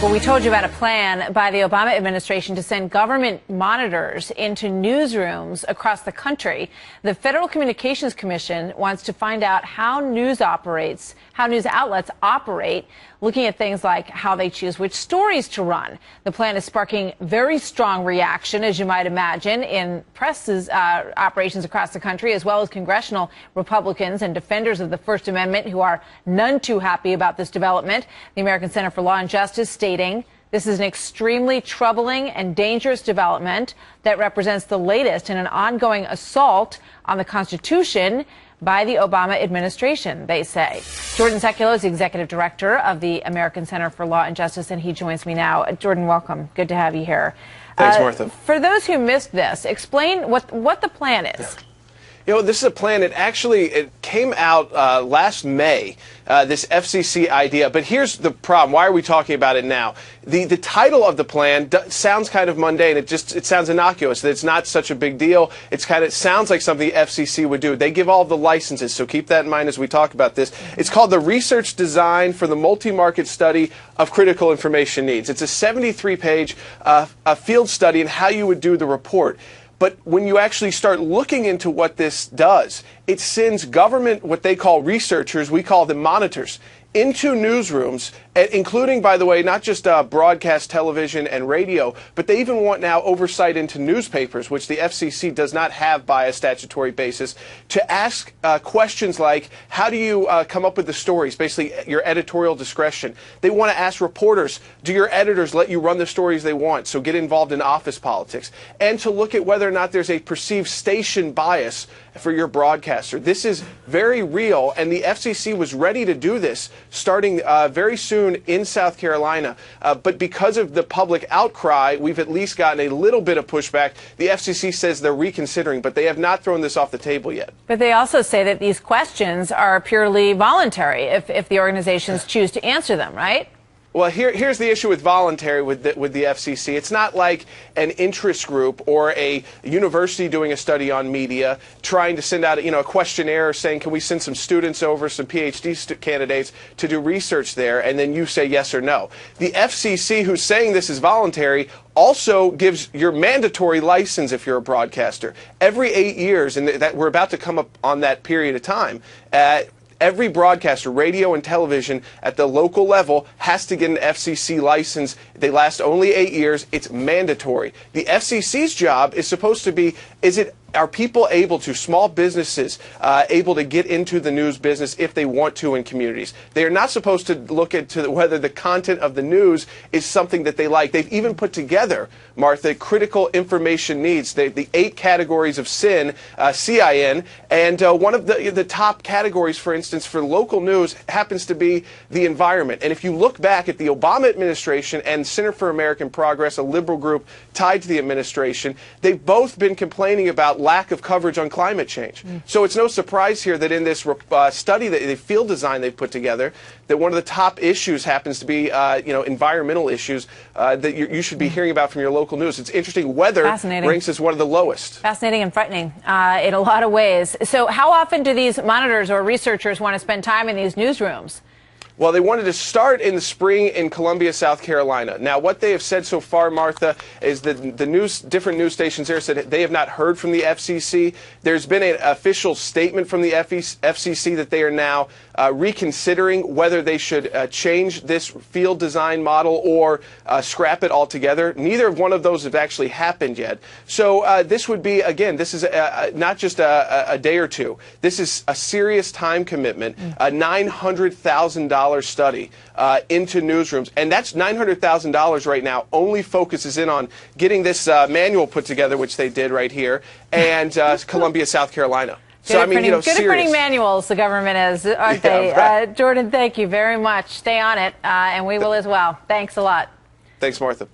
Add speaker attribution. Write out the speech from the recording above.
Speaker 1: Well, we told you about a plan by the Obama administration to send government monitors into newsrooms across the country. The Federal Communications Commission wants to find out how news outlets operate, looking at things like how they choose which stories to run. The plan is sparking very strong reaction, as you might imagine, in press operations across the country, as well as congressional Republicans and defenders of the First Amendment who are none too happy about this development. The American Center for Law and Justice stating this is an extremely troubling and dangerous development that represents the latest in an ongoing assault on the Constitution by the Obama administration, they say. Jordan Sekulow is the executive director of the American Center for Law and Justice, and he joins me now. Jordan, welcome. Good to have you here.
Speaker 2: Thanks, Martha.
Speaker 1: For those who missed this, explain what the plan is.
Speaker 2: Yeah. You know, this is a plan. It came out last May, this FCC idea. But here's the problem. Why are we talking about it now? The title of the plan sounds kind of mundane. It sounds innocuous. That it's not such a big deal. It sounds like something the FCC would do. They give all of the licenses, so keep that in mind as we talk about this. It's called the Research Design for the Multi-Market Study of Critical Information Needs. It's a 73-page field study in how you would do the report. But when you actually start looking into what this does, it sends government, what they call researchers, we call them monitors, into newsrooms, including, by the way, not just broadcast television and radio, but they even want now oversight into newspapers, which the FCC does not have by a statutory basis, to ask questions like, how do you come up with the stories, basically your editorial discretion. They want to ask reporters, do your editors let you run the stories they want, so get involved in office politics, and to look at whether or not there's a perceived station bias for your broadcaster. This is very real, and the FCC was ready to do this starting very soon in South Carolina. But because of the public outcry, we've at least gotten a little bit of pushback. The FCC says they're reconsidering, but they have not thrown this off the table yet.
Speaker 1: But they also say that these questions are purely voluntary if the organizations choose to answer them, right?
Speaker 2: Well, here's the issue with voluntary with the FCC. It's not like an interest group or a university doing a study on media trying to send out a questionnaire saying, can we send some students over, some PhD candidates to do research there, and then you say yes or no. The FCC, who's saying this is voluntary, also gives your mandatory license if you're a broadcaster. Every 8 years, and that we're about to come up on that period of time, every broadcaster, radio and television at the local level has to get an FCC license. They last only 8 years. It's mandatory. The FCC's job is supposed to be, are people able to, small businesses, able to get into the news business if they want to in communities? They are not supposed to look into whether the content of the news is something that they like. They've even put together, Martha, critical information needs, the 8 categories of CIN, CIN, and one of the top categories, for instance, for local news happens to be the environment. And if you look back at the Obama administration and Center for American Progress, a liberal group tied to the administration, they've both been complaining about lack of coverage on climate change. So it's no surprise here that in this study, the field design they've put together, that one of the top issues happens to be, environmental issues that you should be hearing about from your local news. It's interesting. Weather ranks as one of the lowest.
Speaker 1: Fascinating and frightening in a lot of ways. So how often do these monitors or researchers want to spend time in these newsrooms?
Speaker 2: Well, they wanted to start in the spring in Columbia, South Carolina. Now, what they have said so far, Martha, is that different news stations there said they have not heard from the FCC. There's been an official statement from the FCC that they are now reconsidering whether they should change this field design model or scrap it altogether. Neither of one of those have actually happened yet. So this would be, again, this is not just a day or two. This is a serious time commitment, a $900,000 study into newsrooms, and that's $900,000 right now. Only focuses in on getting this manual put together, which they did right here, and Columbia, South Carolina. So I mean,
Speaker 1: good at printing manuals, the government is, aren't they?
Speaker 2: Right.
Speaker 1: Jordan, thank you very much. Stay on it, and we will as well. Thanks a lot.
Speaker 2: Thanks, Martha.